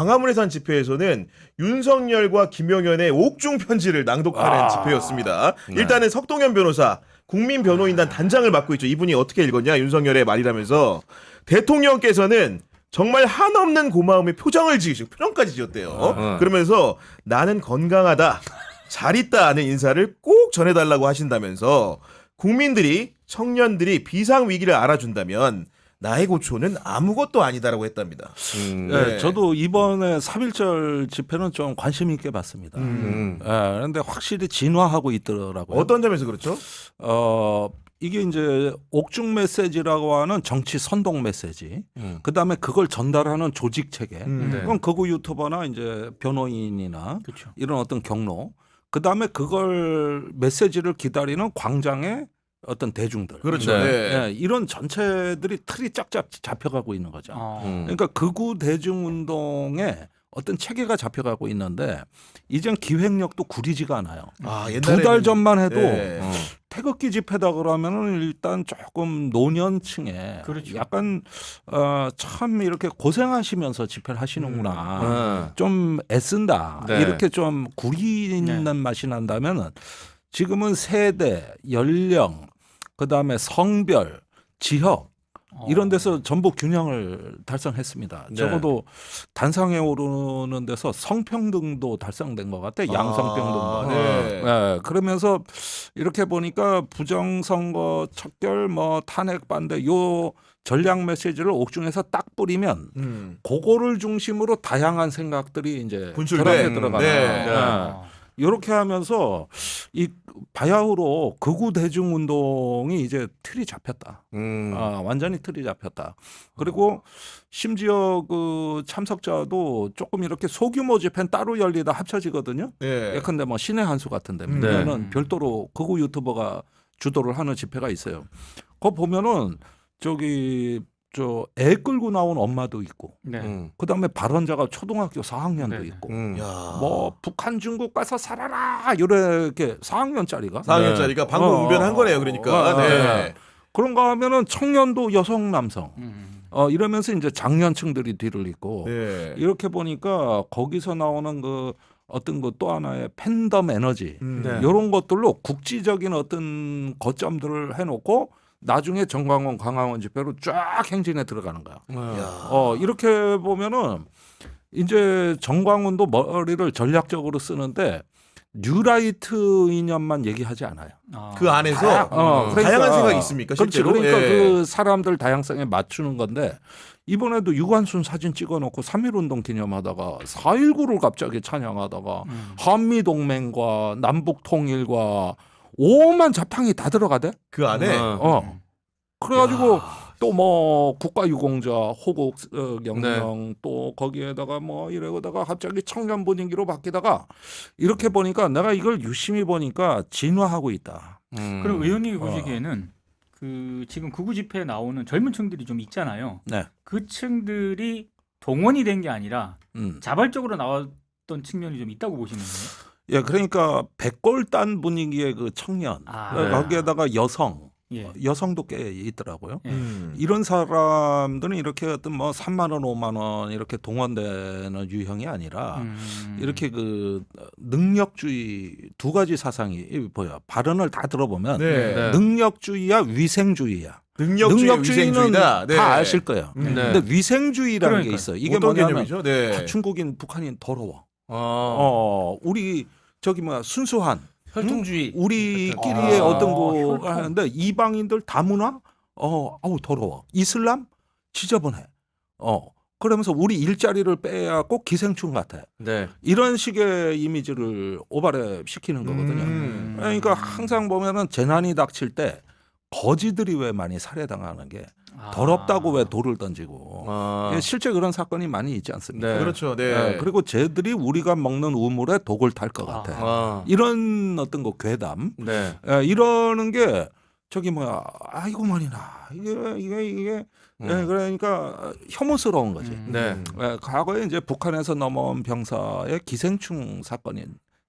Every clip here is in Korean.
광화문에서 한 집회에서는 윤석열과 김용현의 옥중 편지를 낭독하는 집회였습니다. 일단은 석동현 변호사 국민 변호인단 단장을 맡고 있죠. 이분이 어떻게 읽었냐? 윤석열의 말이라면서 대통령께서는 정말 한없는 고마움의 표정을 지으시고 표정까지 지었대요. 그러면서 나는 건강하다, 잘 있다 하는 인사를 꼭 전해달라고 하신다면서 국민들이 청년들이 비상위기를 알아준다면 나의 고초는 아무것도 아니다라고 했답니다. 네, 저도 이번에 3.1절 집회는 좀 관심 있게 봤습니다. 그런데 확실히 진화하고 있더라고요. 어떤 점에서 그렇죠? 이게 이제 옥중 메시지라고 하는 정치 선동 메시지. 그다음에 그걸 전달하는 조직 체계. 그건 극우 유튜버나 이제 변호인이나 그렇죠. 이런 어떤 경로. 그다음에 그걸 메시지를 기다리는 광장의 어떤 대중들. 그렇죠. 네, 이런 전체들이 틀이 쫙쫙 잡혀가고 있는 거죠. 그러니까 극우 대중 운동에 어떤 체계가 잡혀가고 있는데 이젠 기획력도 구리지가 않아요. 두 달 전만 해도 태극기 집회다 그러면은 일단 조금 노년층에 그렇죠. 약간 참 이렇게 고생하시면서 집회를 하시는구나. 좀 애쓴다. 이렇게 좀 구리는 맛이 난다면은 지금은 세대, 연령, 그다음에 성별, 지역 이런 데서 전부 균형을 달성했습니다. 적어도 단상에 오르는 데서 성평등도 달성된 것 같아요. 양성평등도. 네, 그러면서 이렇게 보니까 부정선거 척결, 뭐 탄핵 반대 요 전략 메시지를 옥중에서 딱 뿌리면 그거를 중심으로 다양한 생각들이 이제 결합해 들어가는. 이렇게 하면서 이 바야흐로 극우 대중 운동이 이제 틀이 잡혔다. 완전히 틀이 잡혔다. 그리고 심지어 그 참석자도 조금 이렇게 소규모 집회는 따로 열리다 합쳐지거든요. 예컨대 뭐 신의 한수 같은 데는 별도로 극우 유튜버가 주도를 하는 집회가 있어요. 그거 보면은 저기 애 끌고 나온 엄마도 있고, 그다음에 발언자가 초등학교 4학년도 있고, 뭐 북한 중국 가서 살아라 이렇게 4학년짜리가 방금 웅변한 거네요. 그러니까 그런가 하면은 청년도 여성 남성 이러면서 이제 장년층들이 뒤를 잇고 이렇게 보니까 거기서 나오는 그 어떤 그 또 하나의 팬덤 에너지 이런 것들로 국지적인 어떤 거점들을 해놓고 나중에 정광훈 강화원 집회로 쫙 행진에 들어가는 거야. 이렇게 보면은 이제 정광훈도 머리를 전략적으로 쓰는데 뉴라이트 이념만 얘기하지 않아요. 그 안에서 다양한 생각이 있습니까? 실제로? 그러니까 그 사람들 다양성에 맞추는 건데 이번에도 유관순 사진 찍어놓고 3.1운동 기념하다가 4.19를 갑자기 찬양하다가 한미동맹과 남북통일과 오만 자탕이 다 들어가대. 그 안에. 그래가지고 또 뭐 국가유공자 호국 영령 또 거기에다가 뭐 이러다가 갑자기 청년 분위기로 바뀌다가 이렇게 보니까 내가 이걸 유심히 보니까 진화하고 있다. 그리고 의원님이 보시기에는 그 지금 극우 집회에 나오는 젊은 층들이 좀 있잖아요. 그 층들이 동원이 된 게 아니라 자발적으로 나왔던 측면이 좀 있다고 보시는 거예요? 예, 그러니까 백골단 분위기의 그 청년 거기에다가 여성도 꽤 있더라고요. 이런 사람들은 이렇게 어떤 뭐 3만 원, 5만 원 이렇게 동원되는 유형이 아니라 이렇게 그 능력주의 두 가지 사상이 보여. 발언을 다 들어보면 능력주의야 위생주의야. 능력주의는 위생주의다. 다 아실 거예요. 근데 위생주의라는 게 있어. 이게 뭐냐면 파충국인 북한인 더러워. 우리 저기 뭐야 순수한 혈통주의 우리끼리의 어떤 거 하는데 이방인들 다문화 아우 더러워. 이슬람 지저분해. 그러면서 우리 일자리를 빼앗고 기생충 같아. 이런 식의 이미지를 오버랩 시키는 거거든요. 그러니까 항상 보면은 재난이 닥칠 때 거지들이 왜 많이 살해당하는 게 더럽다고 왜 돌을 던지고 실제 그런 사건이 많이 있지 않습니까? 그렇죠. 그리고 쟤들이 우리가 먹는 우물에 독을 탈 것 같아. 이런 어떤 거 괴담 이러는 게 저기 뭐야 아이고 머니나 이게 그러니까 혐오스러운 거지. 과거에 이제 북한에서 넘어온 병사의 기생충 사건이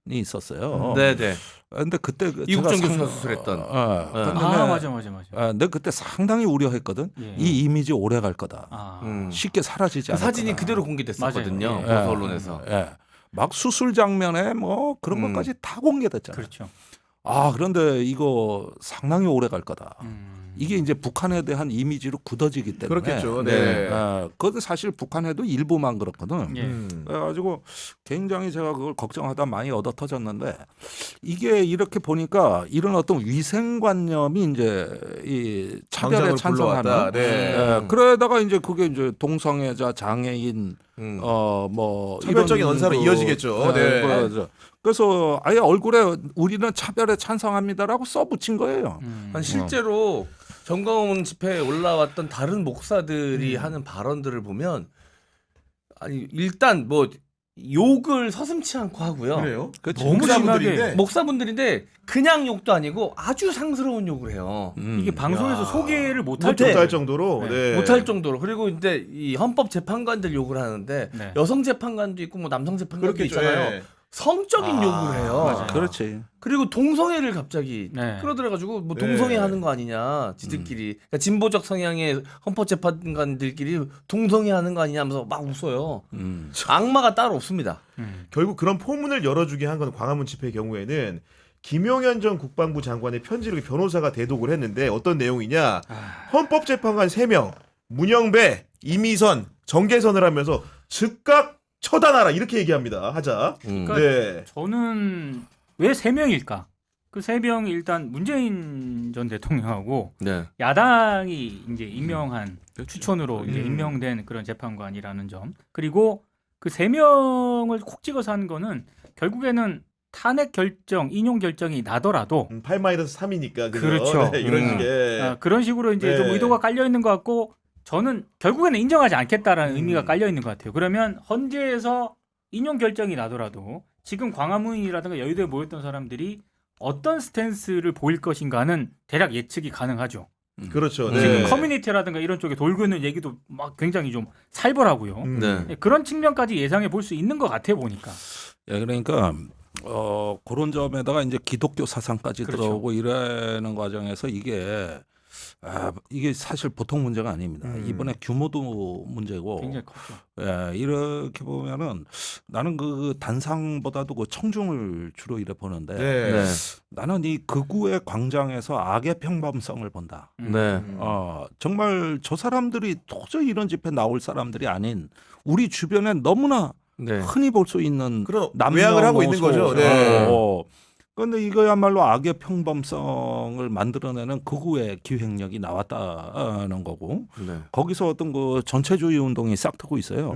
있었어요. 네네. 근데 그때 이국정 제가 교수가 수술했던. 맞아. 근데 그때 상당히 우려했거든. 예. 이 이미지 오래 갈 거다. 쉽게 사라지지 그 않을 사진이 거다. 그대로 공개됐었거든요. 맞아요. 보수 언론에서. 예. 막 수술 장면에 뭐 그런 것까지 다 공개됐잖아요. 그렇죠. 그런데 이거 상당히 오래 갈 거다. 이게 이제 북한에 대한 이미지로 굳어지기 때문에. 그렇겠죠. 네. 그것도 사실 북한에도 일부만 그렇거든. 예. 그래가지고 굉장히 제가 그걸 걱정하다 많이 얻어 터졌는데 이게 이렇게 보니까 이런 어떤 위생관념이 이제 이 차별에 광장을 불러왔다. 찬성하는. 네. 그러다가 이제 그게 이제 동성애자, 장애인, 뭐 차별적인 이런 언사로 이어지겠죠. 네. 그래서 아예 얼굴에 우리는 차별에 찬성합니다라고 써붙인 거예요. 아니, 실제로 정광훈 집회에 올라왔던 다른 목사들이 하는 발언들을 보면 아니 일단 뭐 욕을 서슴치 않고 하고요. 그래요? 너무 심하게 목사분들인데 그냥 욕도 아니고 아주 상스러운 욕을 해요. 이게 방송에서 소개를 못할 못할 정도로. 네. 네. 못할 정도로. 그리고 이제 이 헌법 재판관들 욕을 하는데 네. 여성 재판관도 있고 뭐 남성 재판관도 그렇겠죠. 있잖아요. 예. 성적인 욕을 해요. 맞아요. 그렇지. 그리고 동성애를 갑자기 네. 끌어들여가지고 뭐 네. 동성애 하는 거 아니냐 지들끼리 그러니까 진보적 성향의 헌법재판관들끼리 동성애 하는 거 아니냐 하면서 막 웃어요. 악마가 따로 없습니다. 결국 그런 포문을 열어주게 한 건 광화문 집회의 경우에는 김용현 전 국방부 장관의 편지를 변호사가 대독을 했는데 어떤 내용이냐. 헌법재판관 3명, 문영배, 이미선, 정계선을 하면서 즉각 처단하라 이렇게 얘기합니다. 하자. 그러니까 네. 저는 왜 3명일까? 그 3명이 일단 문재인 전 대통령하고 네. 야당이 이제 임명한 추천으로 이제 임명된 그런 재판관이라는 점. 그리고 그 3명을 콕 찍어서 한 거는 결국에는 탄핵 결정, 인용 결정이 나더라도 8-3이니까 그렇죠. 네, 이런 식의 그런 식으로 이제 네. 좀 의도가 깔려 있는 것 같고 저는 결국에는 인정하지 않겠다라는 의미가 깔려 있는 것 같아요. 그러면 헌재에서 인용 결정이 나더라도 지금 광화문이라든가 여의도에 모였던 사람들이 어떤 스탠스를 보일 것인가는 대략 예측이 가능하죠. 그렇죠. 네. 지금 커뮤니티라든가 이런 쪽에 돌고 있는 얘기도 막 굉장히 좀 살벌하고요. 네. 그런 측면까지 예상해 볼 수 있는 것 같아 보니까. 그러니까 그런 점에다가 이제 기독교 사상까지 그렇죠. 들어오고 이러는 과정에서 이게 사실 보통 문제가 아닙니다. 이번에 규모도 문제고, 굉장히 컸죠. 이렇게 보면은 나는 그 단상보다도 그 청중을 주로 이래 보는데, 네. 나는 이 극우의 광장에서 악의 평범성을 본다. 네. 정말 저 사람들이 도저히 이런 집회 나올 사람들이 아닌 우리 주변에 너무나 네. 흔히 볼 수 있는 그런 외양을 하고 있는 거죠. 네. 그런데 이거야말로 악의 평범성을 만들어내는 극우의 기획력이 나왔다는 거고 네. 거기서 어떤 그 전체주의 운동이 싹트고 있어요.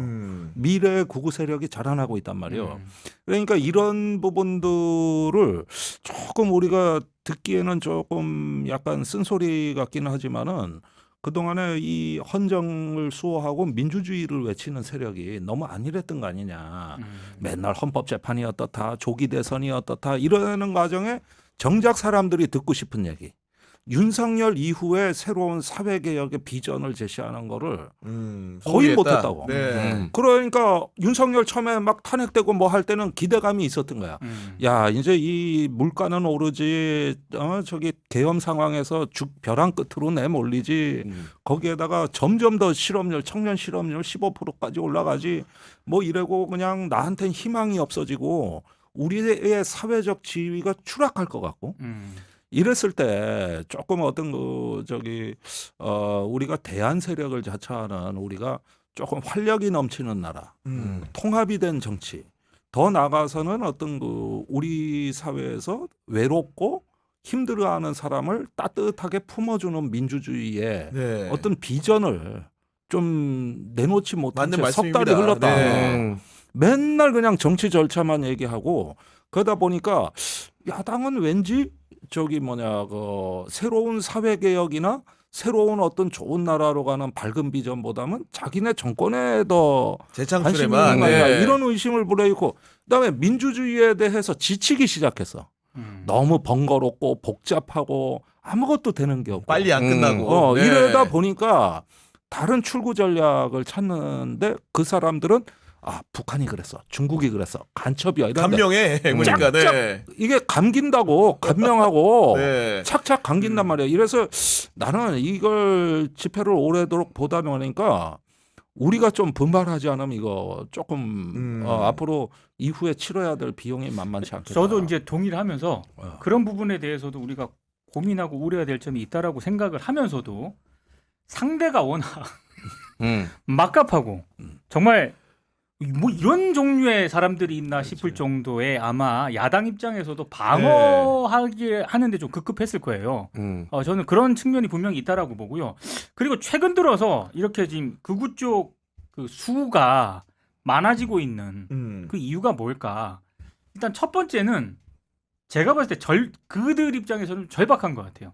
미래의 극우 세력이 자라나고 있단 말이에요. 그러니까 이런 부분들을 조금 우리가 듣기에는 조금 약간 쓴소리 같기는 하지만은 그동안에 이 헌정을 수호하고 민주주의를 외치는 세력이 너무 안일했던 거 아니냐. 맨날 헌법재판이 어떻다, 조기 대선이 어떻다 이러는 과정에 정작 사람들이 듣고 싶은 얘기. 윤석열 이후에 새로운 사회개혁의 비전을 제시하는 거를 거의 못했다고. 네. 그러니까 윤석열 처음에 막 탄핵되고 뭐 할 때는 기대감이 있었던 거야. 야 이제 이 물가는 오르지 저기 계엄 상황에서 벼랑 끝으로 내몰리지 거기에다가 점점 더 실업률 청년 실업률 15%까지 올라가지 뭐 이래고 그냥 나한텐 희망이 없어지고 우리의 사회적 지위가 추락할 것 같고 이랬을 때 조금 어떤 우리가 대한 세력을 자처하는 우리가 조금 활력이 넘치는 나라, 통합이 된 정치, 더 나아가서는 어떤 우리 사회에서 외롭고 힘들어하는 사람을 따뜻하게 품어주는 민주주의의 네. 어떤 비전을 좀 내놓지 못한 맞는 채 석 말씀입니다. 달이 흘렀다. 네. 맨날 그냥 정치 절차만 얘기하고 그러다 보니까 야당은 왠지 새로운 사회개혁이나 새로운 어떤 좋은 나라로 가는 밝은 비전보다는 자기네 정권에 더 관심이 있는 재창출에만 거 아니야. 이런 의심을 불러일으키고 그다음에 민주주의에 대해서 지치기 시작했어. 너무 번거롭고 복잡하고 아무것도 되는 게 없고 빨리 안 끝나고 네. 이러다 보니까 다른 출구 전략을 찾는데 그 사람들은 아 북한이 그랬어, 중국이 그랬어, 간첩이야 이런. 감명해 보니까 네. 이게 감긴다고 감명하고 네. 착착 감긴단 말이야. 이래서 나는 이걸 집회를 오래도록 보다 보니까 우리가 좀 분발하지 않으면 이거 조금 앞으로 이후에 치러야 될 비용이 만만치 않겠다. 저도 이제 동의를 하면서 그런 부분에 대해서도 우리가 고민하고 우려해야 될 점이 있다라고 생각을 하면서도 상대가 워낙 막갑하고 정말 뭐 이런 종류의 사람들이 있나 싶을 정도의 아마 야당 입장에서도 방어하기 하는데 좀 급급했을 거예요. 저는 그런 측면이 분명히 있다라고 보고요. 그리고 최근 들어서 이렇게 지금 극우 쪽 그 수가 많아지고 있는 그 이유가 뭘까? 일단 첫 번째는 제가 봤을 때 그들 입장에서는 절박한 것 같아요.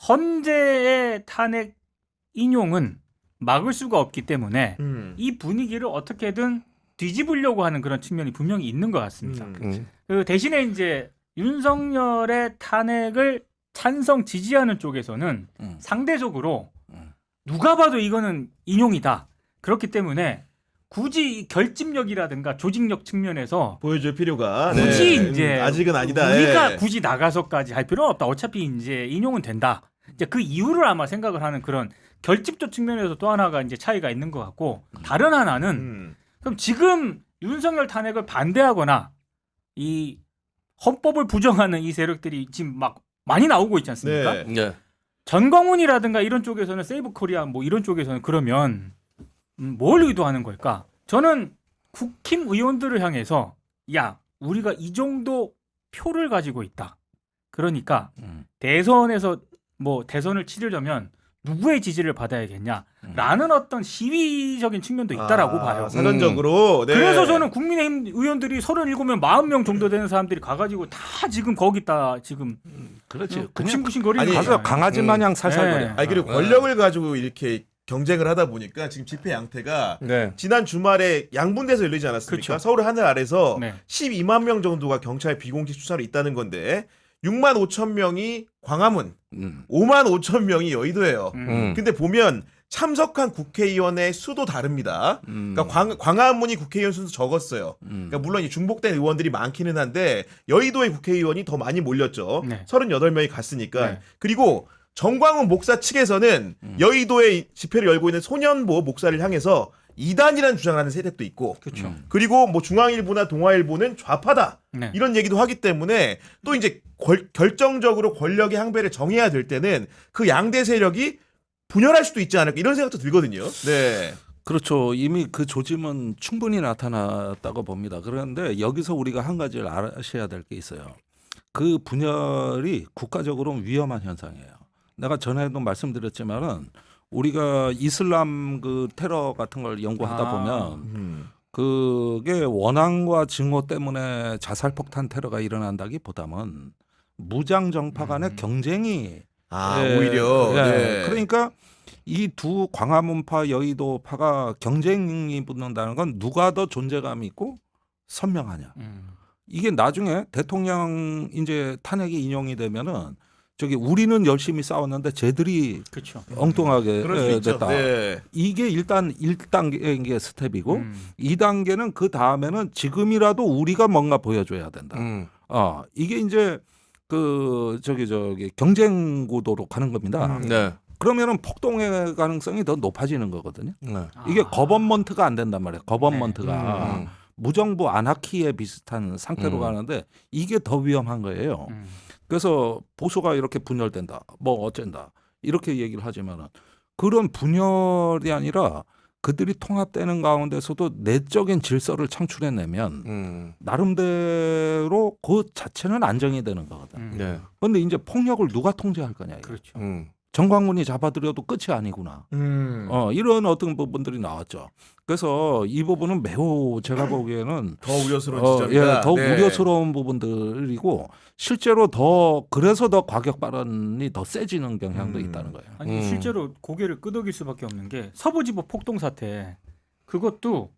헌재의 탄핵 인용은 막을 수가 없기 때문에 이 분위기를 어떻게든 뒤집으려고 하는 그런 측면이 분명히 있는 것 같습니다. 그 대신에 이제 윤석열의 탄핵을 찬성 지지하는 쪽에서는 상대적으로 누가 봐도 이거는 인용이다. 그렇기 때문에 굳이 결집력이라든가 조직력 측면에서 보여줄 필요가 굳이 이제 아직은 아니다. 우리가 굳이 나가서까지 할 필요는 없다. 어차피 이제 인용은 된다. 이제 그 이유를 아마 생각을 하는 그런 결집적 측면에서 또 하나가 이제 차이가 있는 것 같고 다른 하나는 그럼 지금 윤석열 탄핵을 반대하거나 이 헌법을 부정하는 이 세력들이 지금 막 많이 나오고 있지 않습니까? 네. 전광훈이라든가 이런 쪽에서는 세이브 코리아 뭐 이런 쪽에서는 그러면 뭘 의도하는 걸까? 저는 국힘 의원들을 향해서 야 우리가 이 정도 표를 가지고 있다. 그러니까 대선에서 뭐 대선을 치르려면 누구의 지지를 받아야겠냐라는 어떤 시위적인 측면도 있다라고 봐요. 사전적으로. 네. 그래서 저는 국민의힘 의원들이 37명, 40명 정도 되는 사람들이 가가지고 다 지금 거기다 지금 그렇지. 굽신굽신거리는 아니, 가서 강아지 마냥 살살거려. 네. 아니 그리고 권력을 가지고 이렇게 경쟁을 하다 보니까 지금 집회 양태가 지난 주말에 양분대에서 열리지 않았습니까? 그렇죠. 서울 하늘 아래서 네. 12만 명 정도가 경찰 비공식 수사로 있다는 건데 6만 5천 명이 광화문, 5만 5천 명이 여의도예요. 근데 보면 참석한 국회의원의 수도 다릅니다. 그러니까 광화문이 국회의원 수도 적었어요. 그러니까 물론 이 중복된 의원들이 많기는 한데 여의도의 국회의원이 더 많이 몰렸죠. 네. 38명이 갔으니까. 네. 그리고 정광훈 목사 측에서는 여의도에 집회를 열고 있는 소년보 목사를 향해서 이단이라는 주장을 하는 세력도 있고, 그렇죠. 그리고 뭐 중앙일보나 동아일보는 좌파다 네. 이런 얘기도 하기 때문에 또 이제 결정적으로 권력의 항배를 정해야 될 때는 그 양대 세력이 분열할 수도 있지 않을까 이런 생각도 들거든요. 네. 그렇죠. 이미 그 조짐은 충분히 나타났다고 봅니다. 그런데 여기서 우리가 한 가지를 아셔야 될 게 있어요. 그 분열이 국가적으로 위험한 현상이에요. 내가 전에도 말씀드렸지만은 우리가 이슬람 그 테러 같은 걸 연구하다 보면 그게 원한과 증오 때문에 자살폭탄 테러가 일어난다기보다는 무장 정파 간의 경쟁이 오히려 네. 그러니까 이 두 광화문파 여의도파가 경쟁이 붙는다는 건 누가 더 존재감 있고 선명하냐. 이게 나중에 대통령 이제 탄핵이 인용이 되면은 저기 우리는 열심히 싸웠는데 쟤들이 그렇죠. 엉뚱하게 그럴 수 있죠. 됐다. 네. 이게 일단 1단계 스텝이고 2단계는 그 다음에는 지금이라도 우리가 뭔가 보여줘야 된다. 이게 이제 그 저기 경쟁 구도로 가는 겁니다. 네. 그러면은 폭동의 가능성이 더 높아지는 거거든요. 이게 거버먼트가 안 된단 말이에요. 거버먼트가 무정부 아나키에 비슷한 상태로 가는데 이게 더 위험한 거예요. 그래서 보수가 이렇게 분열된다, 뭐 어쩐다 이렇게 얘기를 하지만은 그런 분열이 아니라 그들이 통합되는 가운데서도 내적인 질서를 창출해내면 나름대로 그 자체는 안정이 되는 거거든. 네. 그런데 이제 폭력을 누가 통제할 거냐. 이게. 그렇죠. 정광훈이 잡아들여도 끝이 아니구나. 이런 어떤 부분들이 나왔죠. 그래서 이 부분은 매우 제가 보기에는 더 우려스러운 지점이다. 더 네. 우려스러운 부분들이고 실제로 그래서 더 과격 발언이 더 세지는 경향도 있다는 거예요. 아니 실제로 고개를 끄덕일 수밖에 없는 게 서부지법 폭동 사태 그것도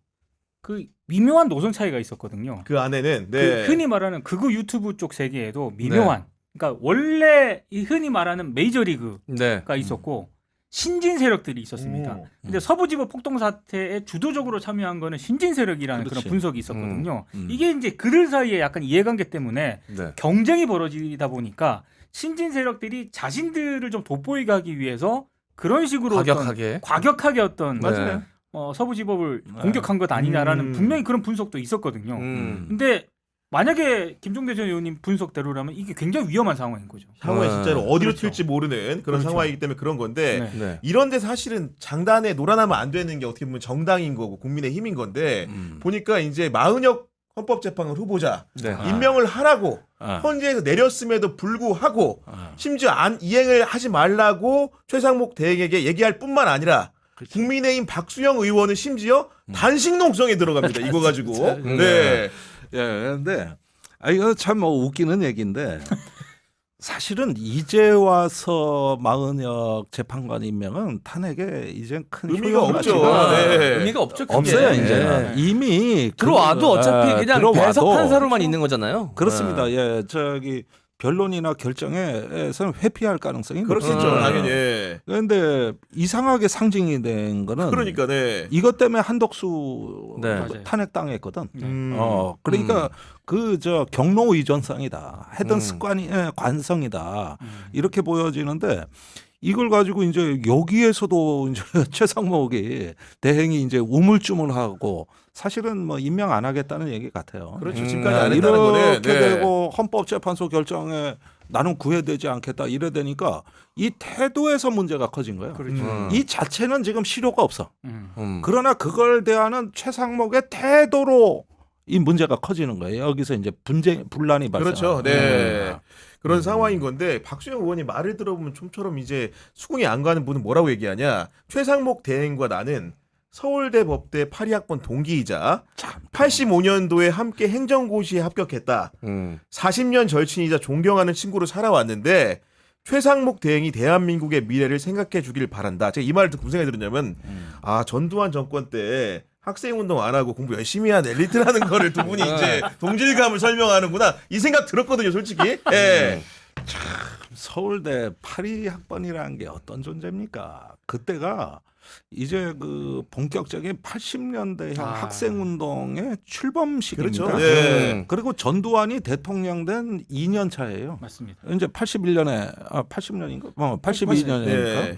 그 미묘한 노선 차이가 있었거든요. 그 안에는 그 흔히 말하는 극우 유튜브 쪽 세계에도 미묘한 그러니까 원래 이 흔히 말하는 메이저리그가 네. 있었고 신진 세력들이 있었습니다. 근데 서부지법 폭동 사태에 주도적으로 참여한 거는 신진 세력이라는 그렇지. 그런 분석이 있었거든요. 이게 이제 그들 사이에 약간 이해관계 때문에 네. 경쟁이 벌어지다 보니까 신진 세력들이 자신들을 좀 돋보이게 하기 위해서 그런 식으로 과격하게 어떤 맞아요. 서부지법을 공격한 것 아니냐라는 분명히 그런 분석도 있었거든요. 근데 만약에 김종대 전 의원님 분석대로라면 이게 굉장히 위험한 상황인 거죠. 상황이 진짜로 어디로 그렇죠. 튈지 모르는 그런 그렇죠. 상황이기 때문에 그런 건데 네. 이런데 사실은 장단에 놀아나면 안 되는 게 어떻게 보면 정당인 거고 국민의 힘인 건데 보니까 이제 마은혁 헌법재판관 후보자 네. 임명을 하라고 헌재에서 내렸음에도 불구하고 심지어 이행을 하지 말라고 최상목 대행에게 얘기할 뿐만 아니라 국민의힘 박수영 의원은 심지어 단식 농성에 들어갑니다. 이거 가지고. 네. 예, 근데 이거 참 뭐 웃기는 얘기인데 사실은 이제 와서 마은혁 재판관 임명은 탄핵에 이제 큰 의미가 효용은 없죠. 없지만 네. 의미가 없죠. 그게. 없어요 네. 이제는 이미 들어와도 어차피 그냥 들어와도 배석 판사로만 있는 거잖아요. 그렇습니다. 예, 저기 변론이나 결정에서는 회피할 가능성이 그럴 수 있죠. 높습니다. 당연히. 예. 그런데 이상하게 상징이 된 거는 그러니까 네. 이것 때문에 한덕수 네. 맞아요. 탄핵당했거든. 네. 그러니까 그 저 경로 의존성이다. 했던 습관이 관성이다. 이렇게 보여지는데 이걸 가지고 이제 여기에서도 이제 최상목이 대행이 이제 우물쭈물하고 사실은 뭐 임명 안 하겠다는 얘기 같아요. 그렇죠. 지금까지 안 했다는 거는. 이렇게 네. 되고 헌법재판소 결정에 나는 구애되지 않겠다 이래 되니까 이 태도에서 문제가 커진 거예요. 그렇죠. 이 자체는 지금 실효가 없어. 음. 그러나 그걸 대하는 최상목의 태도로 이 문제가 커지는 거예요. 여기서 이제 분란이 발생. 그렇죠. 네. 그런 상황인 건데 박수영 의원이 말을 들어보면 좀처럼 이제 수긍이 안 가는 분은 뭐라고 얘기하냐. 최상목 대행과 나는 서울대 법대 82학번 동기이자 85년도에 함께 행정고시에 합격했다. 40년 절친이자 존경하는 친구로 살아왔는데 최상목 대행이 대한민국의 미래를 생각해 주길 바란다. 제가 이 말을 듣고 무슨 생각이 들었냐면 전두환 정권 때 학생운동 안 하고 공부 열심히 한 엘리트라는 거를 두 분이 이제 동질감을 설명하는구나. 이 생각 들었거든요, 솔직히. 예. 서울대 82학번이라는 게 어떤 존재입니까? 그때가 이제 그 본격적인 80년대형 학생운동의 출범 시기입니다. 그렇죠. 네. 그리고 전두환이 대통령 된 2년 차예요. 맞습니다. 이제 81년에 80년인가? 82년이니까. 네.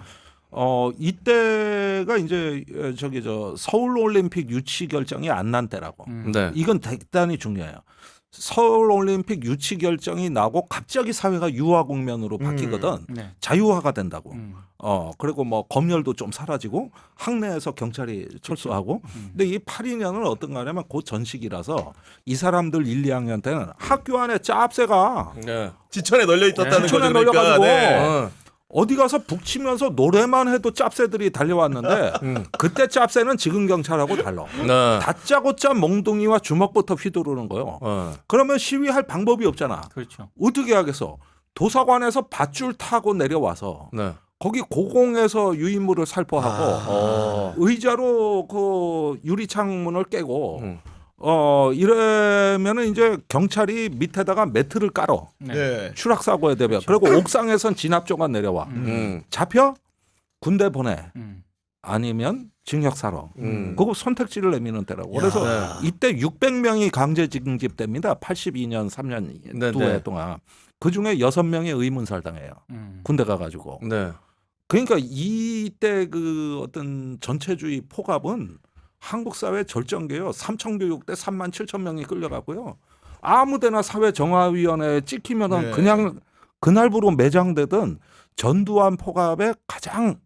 이때가 이제 저기 서울 올림픽 유치 결정이 안 난 때라고. 네. 이건 대단히 중요해요. 서울 올림픽 유치 결정이 나고 갑자기 사회가 유화 국면으로 바뀌거든. 네. 자유화가 된다고. 그리고 뭐 검열도 좀 사라지고 학내에서 경찰이 철수하고. 근데 이 82년은 어떤 거냐면 그 전식이라서 이 사람들 1, 2학년 때는 학교 안에 짭새가 네. 지천에 널려 있었다는 지천에 거죠. 그러니까. 널려가지고 네. 어디 가서 북치면서 노래만 해도 짭새들이 달려왔는데 그때 짭새는 지금 경찰하고 달라. 네. 다짜고짜 몽둥이와 주먹부터 휘두르는 거예요. 그러면 시위할 방법이 없잖아. 그렇죠. 어떻게 하겠어? 도서관에서 밧줄 타고 내려와서 네. 거기 고공에서 유인물을 살포하고 의자로 그 유리창문을 깨고 이러면은 이제 경찰이 밑에다가 매트를 깔어. 네. 추락 사고에 대비해. 그리고 옥상에선 진압조가 내려와. 잡혀 잡혀 보내. 아니면 징역사로. 그거 선택지를 내미는 때라고. 그래서 이때 600명이 강제 징집됩니다. 82년 3년 네, 2해 동안. 그중에 6명이 의문살 당해요. 군대 가가지고. 네. 그러니까 이때 그 어떤 전체주의 포갑은 한국 사회 절정계요. 삼청교육 때 3만 7천 명이 끌려가고요. 아무데나 사회정화위원회에 찍히면은 네. 그냥 그날부로 매장되던 전두환 포갑의 가장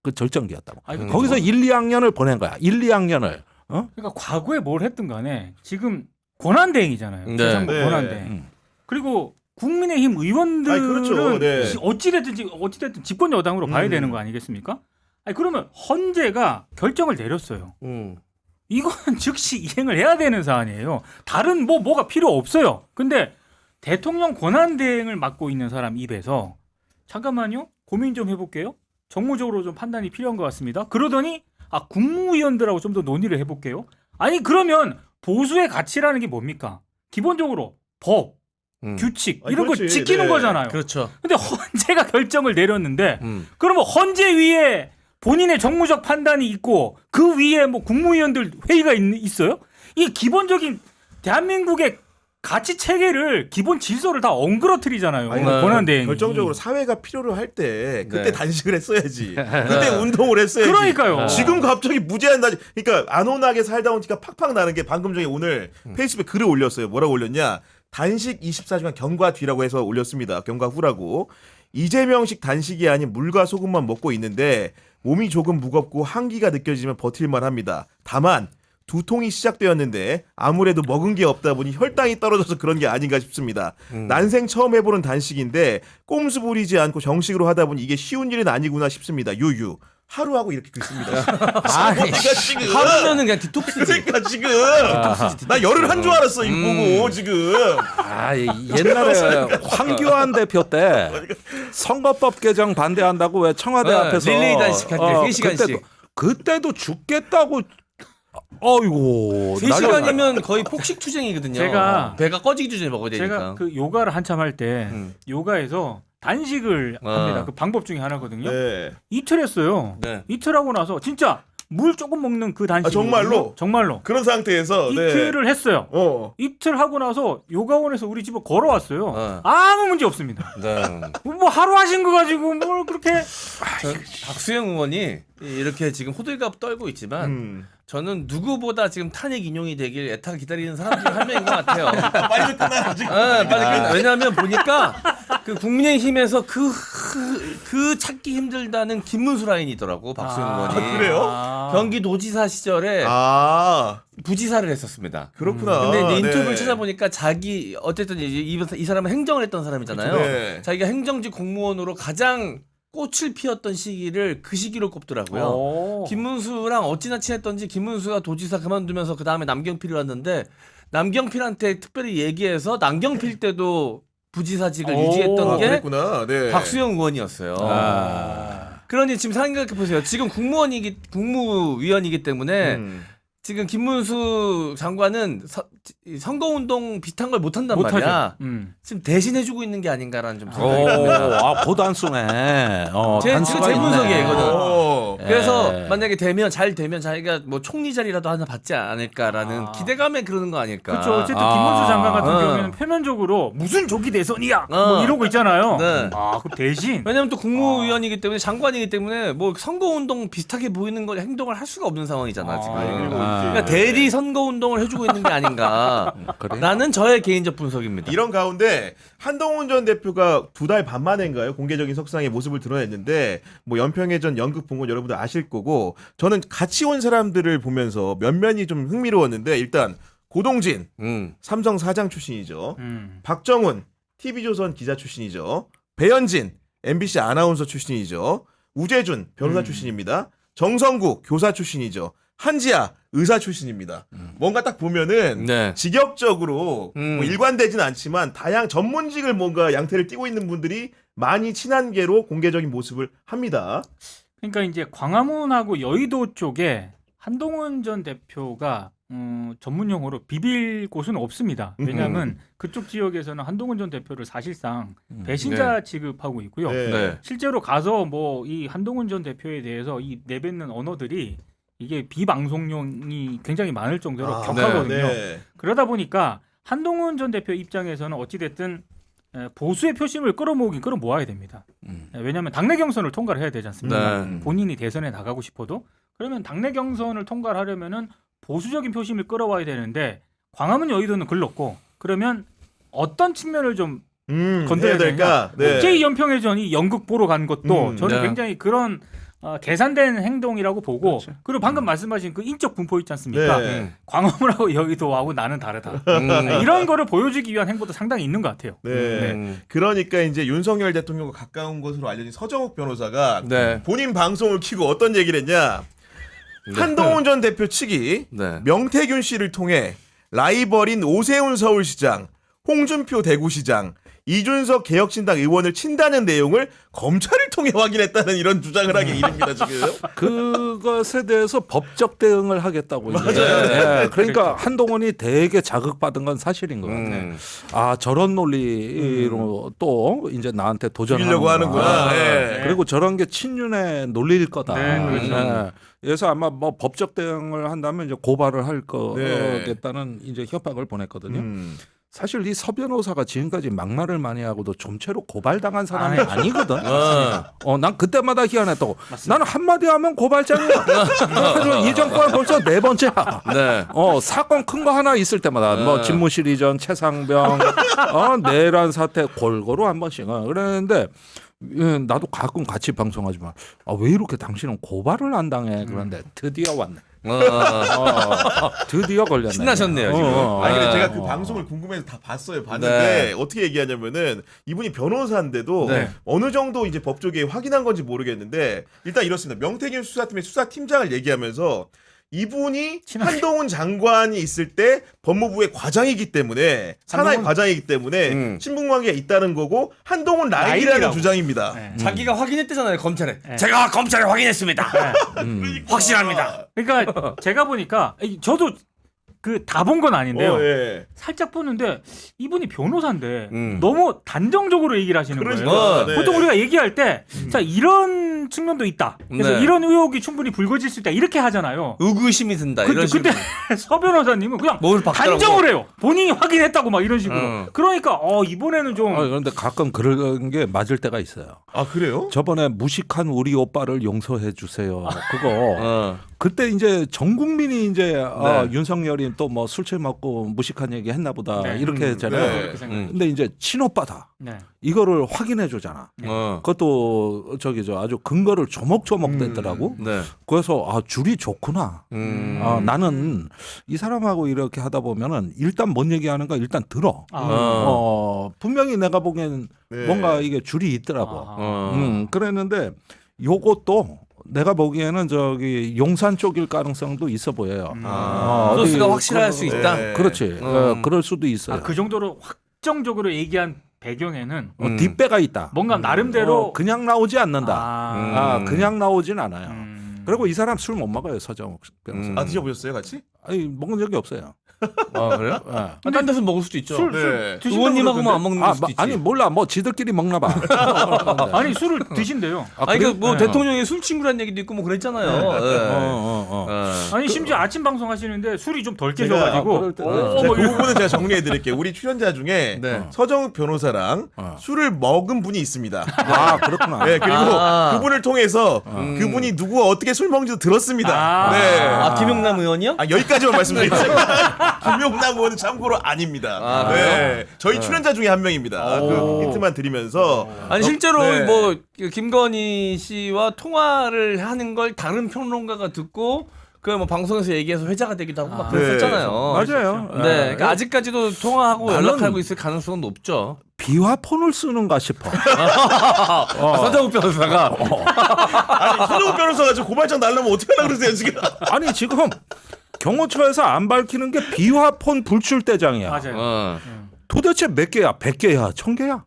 그 절정기였다고. 아니, 거기서 1, 2학년을 보낸 거야. 1, 2학년을. 그러니까 과거에 뭘 했든 간에 지금 권한대행이잖아요. 네. 최상목 네. 권한대행. 그리고 국민의힘 의원들은 그렇죠. 네. 어찌됐든 집권 여당으로 봐야 되는 거 아니겠습니까? 아니 그러면 헌재가 결정을 내렸어요. 이건 즉시 이행을 해야 되는 사안이에요. 다른 뭐가 필요 없어요. 근데 대통령 권한대행을 맡고 있는 사람 입에서 잠깐만요. 고민 좀 해볼게요. 정무적으로 좀 판단이 필요한 것 같습니다. 그러더니 국무위원들하고 좀 더 논의를 해볼게요. 아니 그러면 보수의 가치라는 게 뭡니까? 기본적으로 법, 규칙 이런 그렇지. 거 지키는 네. 거잖아요. 그렇죠. 근데 헌재가 결정을 내렸는데 그러면 헌재 위에 본인의 정무적 판단이 있고 그 위에 뭐 국무위원들 회의가 있어요? 이 기본적인 대한민국의 가치 체계를 기본 질서를 다 엉그러뜨리잖아요. 권한대행이. 결정적으로 사회가 필요로 할 때 그때 네. 단식을 했어야지. 그때 운동을 했어야지. 그러니까요. 지금 갑자기 무제한 단식. 그러니까 안온하게 살다 온 티가 팍팍 나는 게 방금 전에 오늘 페이스북에 글을 올렸어요. 뭐라고 올렸냐? 단식 24시간 경과 뒤라고 해서 올렸습니다. 경과 후라고. 이재명식 단식이 아닌 물과 소금만 먹고 있는데 몸이 조금 무겁고 한기가 느껴지면 버틸만 합니다. 다만 두통이 시작되었는데 아무래도 먹은 게 없다 보니 혈당이 떨어져서 그런 게 아닌가 싶습니다. 난생 처음 해보는 단식인데 꼼수 부리지 않고 정식으로 하다 보니 이게 쉬운 일은 아니구나 싶습니다. 유유. 하루하고 이렇게 긁습니다. 아니, 지금 하루면은 그냥 디톡스지. 그러니까 지금 나 열을 한 줄 알았어 이거 보고 지금. 옛날에 황교안 대표 때 선거법 개정 반대한다고 왜 청와대 앞에서 릴레이 단식할 때 3시간씩. 그때도 죽겠다고. 어이고. 3시간이면 거의 폭식 투쟁이거든요. 제가- 배가 꺼지기 전에 먹어야 되니까. 제가 그 요가를 한참 할 때 요가에서 단식을 합니다. 그 방법 중에 하나거든요. 네. 이틀 했어요. 네. 이틀 하고 나서 진짜 물 조금 먹는 그 단식. 정말로? 정말로. 그런 상태에서 네. 이틀을 했어요. 이틀 하고 나서 요가원에서 우리 집에 걸어왔어요. 아무 문제 없습니다. 네. 뭐 하루 하신 거 가지고 뭘 그렇게. 박수영 의원이 이렇게 지금 호들갑 떨고 있지만 저는 누구보다 지금 탄핵 인용이 되길 애타게 기다리는 사람 중에 한 명인 것 같아요. 빨리 좀 끝나 지금. 빨리 끝나. 왜냐하면 보니까 그 국민의힘에서 그 찾기 힘들다는 김문수 라인이더라고 박수영 의원이. 그래요? 경기도지사 시절에 부지사를 했었습니다. 그렇구나. 근데 이제 인터뷰를 네. 찾아보니까 자기 어쨌든 이제 이 사람은 행정을 했던 사람이잖아요. 그렇죠. 네. 자기가 행정직 공무원으로 가장 꽃을 피웠던 시기를 그 시기로 꼽더라고요. 김문수랑 어찌나 친했던지 김문수가 도지사 그만두면서 그 다음에 남경필이 왔는데 남경필한테 특별히 얘기해서 남경필 때도 부지사직을 유지했던 게 그랬구나. 네. 박수영 의원이었어요. 그러니 지금 생각해 보세요. 지금 국무위원이기 때문에 지금 김문수 장관은 선거운동 비슷한 걸 못한단 말이야. 지금 대신해주고 있는 게 아닌가라는 좀 생각이 듭니다. 보단수네. 제 분석이에요, 이거는. 예. 그래서 만약에 잘 되면 자기가 뭐 총리 자리라도 하나 받지 않을까라는 기대감에 그러는 거 아닐까. 그렇죠. 어쨌든 김문수 장관 같은 경우에는 표면적으로 무슨 조기 대선이야 뭐 이러고 있잖아요. 네. 그 대신. 왜냐면 또 국무위원이기 때문에 장관이기 때문에 뭐 선거운동 비슷하게 보이는 걸 행동을 할 수가 없는 상황이잖아 지금. 그러니까 대리 선거운동을 해주고 있는 게 아닌가. 나는 저의 개인적 분석입니다. 이런 가운데 한동훈 전 대표가 2달 반 만인가요? 공개적인 석상의 모습을 드러냈는데 뭐 연평해전 연극 본 건 여러분들 아실 거고 저는 같이 온 사람들을 보면서 면면이 좀 흥미로웠는데 일단 고동진 삼성 사장 출신이죠. 박정훈 TV조선 기자 출신이죠. 배현진 MBC 아나운서 출신이죠. 우재준 변호사 출신입니다. 정성구 교사 출신이죠. 한지아 의사 출신입니다. 뭔가 딱 보면은 네. 직역적으로 뭐 일관되진 않지만 다양 전문직을 뭔가 양태를 띠고 있는 분들이 많이 친한 계로 공개적인 모습을 합니다. 그러니까 이제 광화문하고 여의도 쪽에 한동훈 전 대표가 전문 용어로 비빌 곳은 없습니다. 왜냐하면 그쪽 지역에서는 한동훈 전 대표를 사실상 배신자 취급하고 있고요. 네. 실제로 가서 뭐 이 한동훈 전 대표에 대해서 이 내뱉는 언어들이 이게 비방송용이 굉장히 많을 정도로 격하거든요. 네. 그러다 보니까 한동훈 전 대표 입장에서는 어찌됐든 보수의 표심을 끌어모아야 됩니다. 왜냐하면 당내 경선을 통과를 해야 되지 않습니까? 네. 본인이 대선에 나가고 싶어도 그러면 당내 경선을 통과를 하려면은 보수적인 표심을 끌어와야 되는데 광화문 여의도는 글렀고 그러면 어떤 측면을 좀 건드려야 될까? 네. 제2연평해전이 연극 보러 간 것도 저는 네. 굉장히 그런 계산된 행동이라고 보고 그렇죠. 그리고 방금 말씀하신 그 인적 분포 있지 않습니까? 네. 광화문하고 여의도하고 나는 다르다. 이런 거를 보여주기 위한 행보도 상당히 있는 것 같아요. 네. 그러니까 이제 윤석열 대통령과 가까운 것으로 알려진 서정욱 변호사가 네. 본인 방송을 키고 어떤 얘기를 했냐. 한동훈 전 대표 측이 네. 명태균 씨를 통해 라이벌인 오세훈 서울시장, 홍준표 대구시장, 이준석 개혁신당 의원을 친다는 내용을 검찰을 통해 확인했다는 이런 주장을 하게 이릅니다 지금. 그것에 대해서 법적 대응을 하겠다고. 맞아요. 그러니까 한동훈이 되게 자극받은 건 사실인 것 같아요. 아 저런 논리로 또 이제 나한테 도전하려고 하는구나. 네. 그리고 저런 게 친윤의 논리일 거다. 그렇죠. 그래서 아마 뭐 법적 대응을 한다면 이제 고발을 할 거겠다는 이제 협박을 보냈거든요. 사실 이 서 변호사가 지금까지 막말을 많이 하고도 좀채로 고발당한 사람이 아니거든. 난 그때마다 희한했다고. 나는 한마디 하면 고발장이야. 그래서 이 정권 벌써 4번째야. 네. 사건 큰 거 하나 있을 때마다 뭐 집무실 이전, 최상병, 내란 사태 골고루 한 번씩. 그랬는데 나도 가끔 같이 방송하지만 왜 이렇게 당신은 고발을 안 당해? 그런데 드디어 왔네. 드디어 걸렸네. 신나셨네요 지금. 아니 근데 제가 그 방송을 궁금해서 다 봤어요. 봤는데 어떻게 얘기하냐면은 이분이 변호사인데도 어느 정도 이제 법조계에 확인한 건지 모르겠는데 일단 이렇습니다. 명태균 수사팀의 수사팀장을 얘기하면서 이분이 한동훈 장관이 있을 때 법무부의 과장이기 때문에 산하의 과장이기 때문에 친분관계가 있다는 거고 한동훈 라인이라는 주장입니다. 자기가 확인했대잖아요 검찰에. 제가 검찰에 확인했습니다. 확실합니다. 그러니까 제가 보니까 저도 그 다 본 건 아닌데요. 예. 살짝 보는데 이분이 변호사인데 너무 단정적으로 얘기를 하시는 그러니까, 거예요. 네. 보통 우리가 얘기할 때 자 이런 측면도 있다. 그래서 네. 이런 의혹이 충분히 불거질 수 있다. 이렇게 하잖아요. 의구심이 든다. 이런 식으로. 근데 서 변호사님은 그냥 뭘 박더라고. 단정을 해요. 본인이 확인했다고 막 이런 식으로. 그러니까 이번에는 좀 그런데 가끔 그런 게 맞을 때가 있어요. 아 그래요? 저번에 무식한 우리 오빠를 용서해 주세요. 그거 그때 이제 전 국민이 이제 윤석열이 또 뭐 술 처먹고 무식한 얘기 했나 보다 이렇게 했잖아요. 근데 이제 친오빠다. 이거를 확인해 주잖아. 그것도 아주 근거를 조목조목 댔더라고. 그래서 줄이 좋구나. 나는 이 사람하고 이렇게 하다 보면은 일단 뭔 얘기하는가 일단 들어. 분명히 내가 보기엔 뭔가 이게 줄이 있더라고. 그랬는데 요것도 내가 보기에는 용산 쪽일 가능성도 있어 보여요. 소스가 확실할 수 있다. 그렇지. 그럴 수도 있어요. 그 정도로 확정적으로 얘기한 배경에는 뒷배가 있다. 뭔가 나름대로 그냥 나오지 않는다. 그냥 나오진 않아요. 그리고 이 사람 술 못 먹어요, 서정욱 변호사. 드셔보셨어요 같이? 아니 먹은 적이 없어요. 그래요? 딴 데서 먹을 수도 있죠. 술 드신다고 의원님하고만 안 그러던데? 먹는 수도 있지. 아니 몰라, 뭐 지들끼리 먹나 봐. 아니 술을 드신대요. 대통령이 술 친구란 얘기도 있고 뭐 그랬잖아요. 아니 심지어 아침 방송 하시는데 술이 좀 덜 깨셔가지고. 그 부분은 제가 정리해드릴게요. 우리 출연자 중에 서정욱 변호사랑 술을 먹은 분이 있습니다. 그렇구나. 네, 그리고 그분을 통해서 그분이 누구와 어떻게 술 먹는지도 들었습니다. 김용남 의원이요? 여기까지만 말씀드리겠습니다. 김용남 의원은 참고로 아닙니다. 저희 출연자 중에 한 명입니다. 그 힌트만 드리면서 아니 실제로 뭐 김건희 씨와 통화를 하는 걸 다른 평론가가 듣고 그 뭐 방송에서 얘기해서 회자가 되기도 하고 막 그랬었잖아요. 맞아요. 그러니까 아직까지도 통화하고 연락하고 있을 가능성은 높죠. 비화폰을 쓰는가 싶어. 서정욱 변호사가 아니 서정욱 변호사가 지금 고발장 날려면 어떻게 하려고 그러세요 지금? 아니 지금 경호처에서 안 밝히는 게 비화폰 불출대장이야. 맞아요. 도대체 몇 개야? 100개야? 1000개야?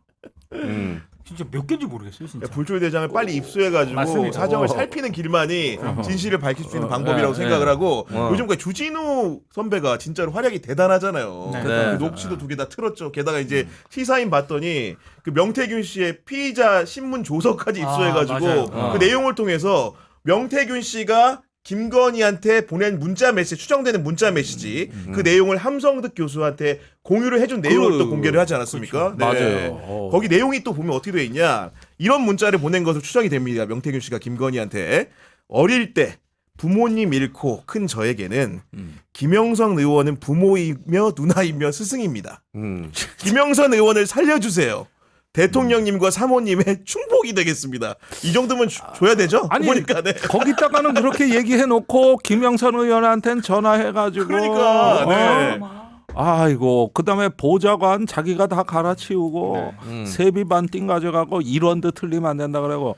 진짜 몇 개인지 모르겠어요, 진짜. 불출 대장을 빨리 입수해가지고 맞습니다. 사정을 살피는 길만이 진실을 밝힐 수 있는 방법이라고 생각을 하고 요즘 그 주진우 선배가 진짜로 활약이 대단하잖아요. 그 녹취도 2개 다 틀었죠. 게다가 이제 시사인 봤더니 그 명태균 씨의 피의자 신문 조서까지 입수해가지고 그 내용을 통해서 명태균 씨가 김건희한테 보낸 문자 메시지, 추정되는 문자 메시지 그 내용을 함성득 교수한테 공유를 해준 내용을 또 공개를 하지 않았습니까? 맞아요. 거기 내용이 또 보면 어떻게 돼 있냐, 이런 문자를 보낸 것으로 추정이 됩니다. 명태균 씨가 김건희한테 어릴 때 부모님 잃고 큰 저에게는 김영선 의원은 부모이며 누나이며 스승입니다. 김영선 의원을 살려주세요. 대통령님과 사모님의 충복이 되겠습니다. 이 정도면 줘야 되죠? 아니 보니까, 거기다가는 그렇게 얘기해놓고 김영선 의원한테는 전화해가지고 그러니까 아이고 그다음에 보좌관 자기가 다 갈아치우고 세비 반띵 가져가고 이런데 틀리면 안 된다 그러고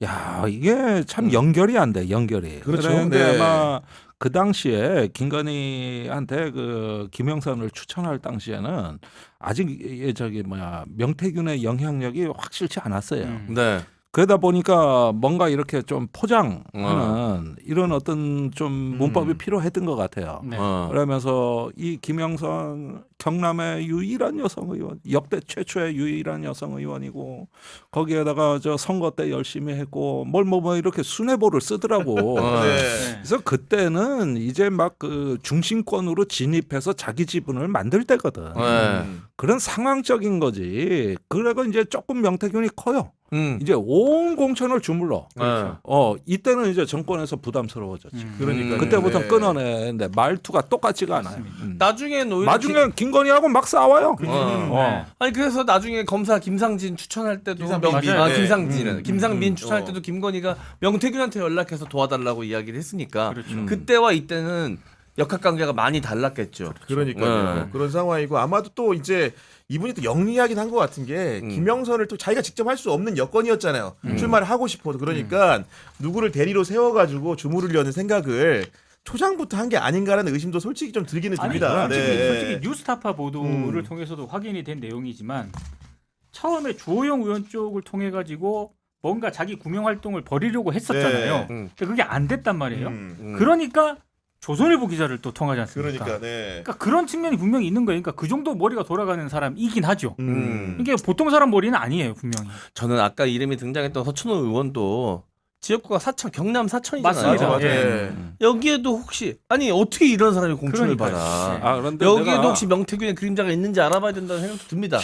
야 이게 참 연결이 안 돼. 연결이. 그렇죠. 그런데 아마 그 당시에 김건희한테 그 김영선을 추천할 당시에는 아직 명태균의 영향력이 확실치 않았어요. 네. 그러다 보니까 뭔가 이렇게 좀 포장하는 이런 어떤 좀 문법이 필요했던 것 같아요. 네. 그러면서 이 김영선 경남의 유일한 여성 의원, 역대 최초의 유일한 여성 의원이고 거기에다가 저 선거 때 열심히 했고 뭐 이렇게 순회보를 쓰더라고. 네. 그래서 그때는 이제 막 그 중심권으로 진입해서 자기 지분을 만들 때거든. 네. 그런 상황적인 거지. 그래가 이제 조금 명태균이 커요. 이제 온 공천을 주물러. 그렇죠. 이때는 이제 정권에서 부담스러워졌지. 그러니까 그때부터 네. 끊어내는데 말투가 똑같지가 않아요. 나중엔 오히려 나중에 김건희하고 막 싸워요. 네. 아니 그래서 나중에 검사 김상진 추천할 때도 김상민. 맞아요. 네. 김상진은 김상민 추천할 때도 김건희가 명태균한테 연락해서 도와달라고 이야기를 했으니까 그렇죠. 그때와 이때는 역학관계가 많이 달랐겠죠. 그러니까요. 네. 그런 상황이고 아마도 또 이제 이분이 또 영리하긴 한 것 같은 게 김영선을 또 자기가 직접 할 수 없는 여건이었잖아요. 출마를 하고 싶어도 그러니까 누구를 대리로 세워가지고 주무르려는 생각을 초장부터 한 게 아닌가라는 의심도 솔직히 좀 들기는 듭니다. 아니, 네. 솔직히 뉴스타파 보도를 통해서도 확인이 된 내용이지만 처음에 주호영 의원 쪽을 통해 가지고 뭔가 자기 구명 활동을 벌이려고 했었잖아요. 네. 근데 그게 안 됐단 말이에요. 음. 그러니까 조선일보 기자를 또 통하지 않습니까? 그러니까 네. 그러니까 그런 측면이 분명히 있는 거예요. 그러니까 그 정도 머리가 돌아가는 사람이긴 하죠. 이게 보통 사람 머리는 아니에요, 분명히. 저는 아까 이름이 등장했던 서천호 의원도 지역구가 사천 경남 사천이잖아요. 맞습니다. 맞아. 예. 여기에도 혹시 아니 어떻게 이런 사람이 공천을 그러니까요. 받아? 아, 그런데 여기에도 내가 혹시 명태균의 그림자가 있는지 알아봐야 된다는 생각도 듭니다.